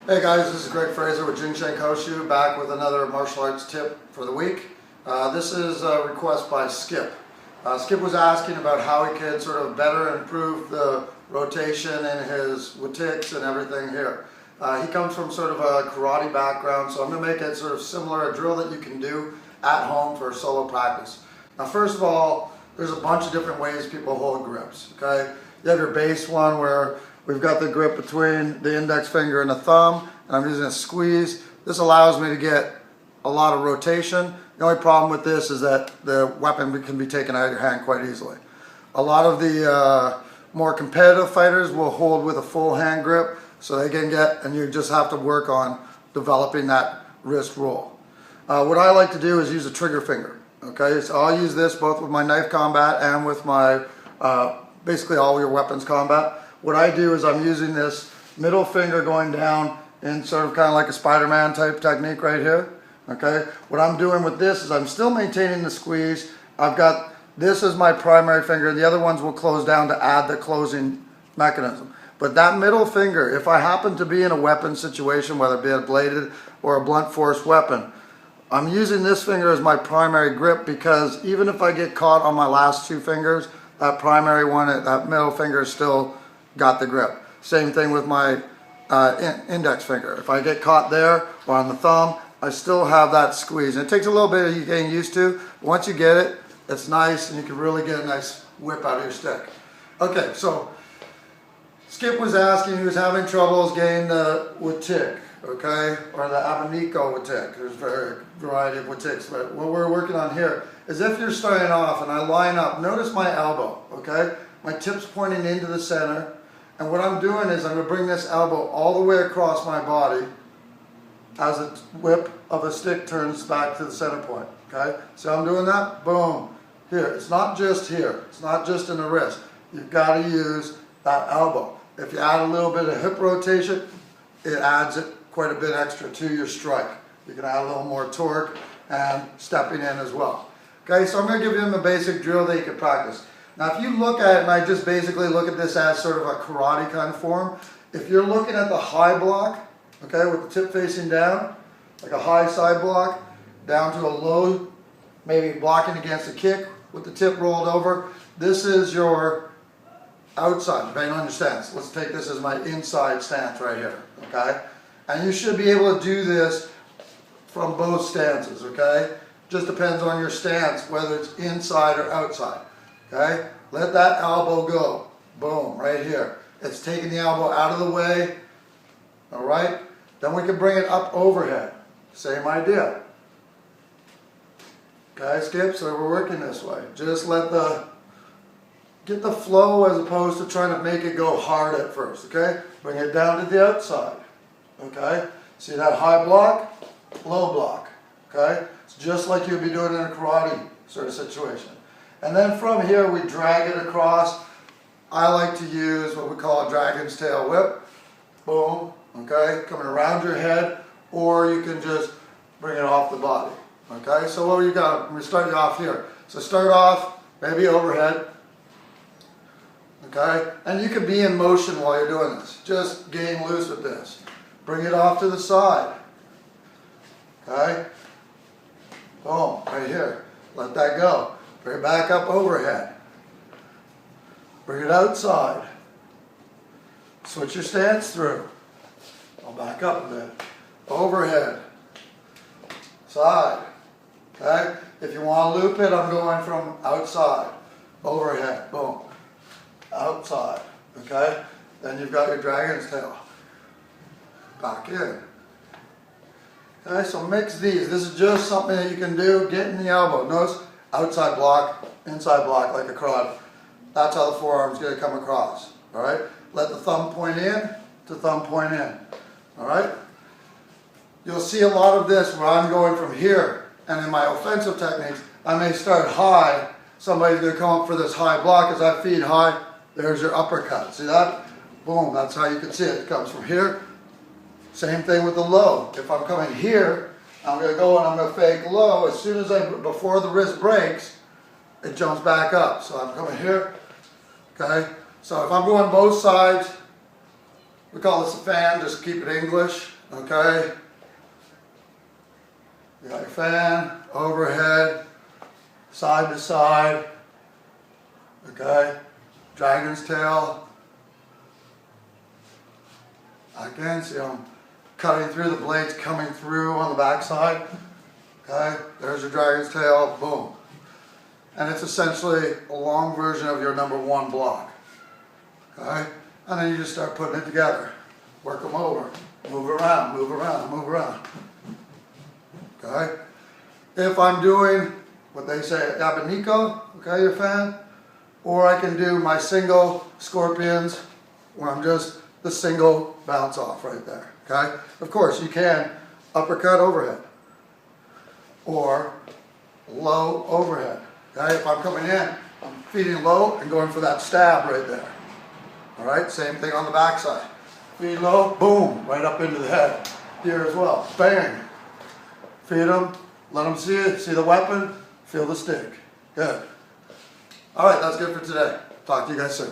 Hey guys, this is Greg Fraser with Jing Shen Kuoshu, back with another martial arts tip for the week. This is a request by Skip. Skip was asking about how he could sort of better improve the rotation in his witicks and everything here. He comes from sort of a karate background, so I'm going to make it sort of similar, a drill that you can do at home for solo practice. Now first of all, there's a bunch of different ways people hold grips, okay? You have your base one where we've got the grip between the index finger and the thumb, and I'm using a squeeze. This allows me to get a lot of rotation. The only problem with this is that the weapon can be taken out of your hand quite easily. A lot of the more competitive fighters will hold with a full hand grip, so they can get, and you just have to work on developing that wrist roll. What I like to do is use a trigger finger. Okay, so I'll use this both with my knife combat and with my basically all your weapons combat. What I do is I'm using this middle finger going down in sort of kind of like a Spider-Man type technique right here. Okay, what I'm doing with this is I'm still maintaining the squeeze. I've got this as my primary finger, and the other ones will close down to add the closing mechanism. But that middle finger, if I happen to be in a weapon situation, whether it be a bladed or a blunt force weapon, I'm using this finger as my primary grip, because even if I get caught on my last two fingers, that primary one, that middle finger still got the grip. Same thing with my index finger. If I get caught there or on the thumb, I still have that squeeze. And it takes a little bit of getting used to. Once you get it, it's nice, and you can really get a nice whip out of your stick. Okay, so Skip was asking, he was having troubles getting the witick, okay, or the abanico witick. There's a variety of witicks, but what we're working on here is if you're starting off and I line up, notice my elbow, okay? My tip's pointing into the center, and what I'm doing is I'm going to bring this elbow all the way across my body as a whip of a stick turns back to the center point, okay? So I'm doing that, boom, here. It's not just here. It's not just in the wrist. You've got to use that elbow. If you add a little bit of hip rotation, it adds it quite a bit extra to your strike. You can add a little more torque and stepping in as well. Okay, so I'm going to give you a basic drill that you can practice. Now if you look at it, and I just basically look at this as sort of a karate kind of form, if you're looking at the high block, okay, with the tip facing down, like a high side block, down to a low, maybe blocking against a kick with the tip rolled over, this is your outside, depending on your stance. Let's take this as my inside stance right here, okay? And you should be able to do this from both stances, okay? Just depends on your stance, whether it's inside or outside, okay? Let that elbow go, boom, right here. It's taking the elbow out of the way, all right? Then we can bring it up overhead, same idea. Okay, Skip, so we're working this way. Just get the flow as opposed to trying to make it go hard at first, okay? Bring it down to the outside, okay? See that high block, low block, okay? It's just like you'd be doing in a karate sort of situation. And then from here we drag it across. I like to use what we call a dragon's tail whip. Boom, okay? Coming around your head, or you can just bring it off the body, okay? So what we got, we start you off here. So start off maybe overhead, okay? And you can be in motion while you're doing this. Just getting loose with this. Bring it off to the side, okay? Boom, right here. Let that go. Bring it back up overhead. Bring it outside. Switch your stance through. I'll back up a bit. Overhead. Side. Okay? If you want to loop it, I'm going from outside. Overhead. Boom. Outside. Okay? Then you've got your dragon's tail. Back in. Okay, so mix these. This is just something that you can do. Get in the elbow. Notice outside block, inside block like a karate. That's how the forearm's going to come across. Alright? Let the thumb point in to thumb point in. Alright? You'll see a lot of this where I'm going from here, and in my offensive techniques, I may start high. Somebody's going to come up for this high block. As I feed high, there's your uppercut. See that? Boom, that's how you can see it. It comes from here. Same thing with the low. If I'm coming here, I'm going to go and I'm going to fake low. As soon as before the wrist breaks, it jumps back up. So I'm coming here, okay? So if I'm going both sides, we call this a fan, just keep it English, Okay? You got your fan, overhead, side to side. Okay? Dragon's tail. Again, see I'm cutting through, the blades coming through on the back side. Okay? There's your dragon's tail, boom. And it's essentially a long version of your number 1 block. Okay? And then you just start putting it together. Work them over. Move around, move around, move around. Okay? If I'm doing what they say, abanico, okay, your fan, or I can do my single scorpions where I'm just the single bounce off right there. Okay? Of course, you can uppercut overhead or low overhead. Okay? If I'm coming in, I'm feeding low and going for that stab right there. Alright, same thing on the back side. Feed low, boom, right up into the head. Here as well, bang. Feed them, let them see it, see the weapon, feel the stick. Good. Alright, that's good for today. Talk to you guys soon.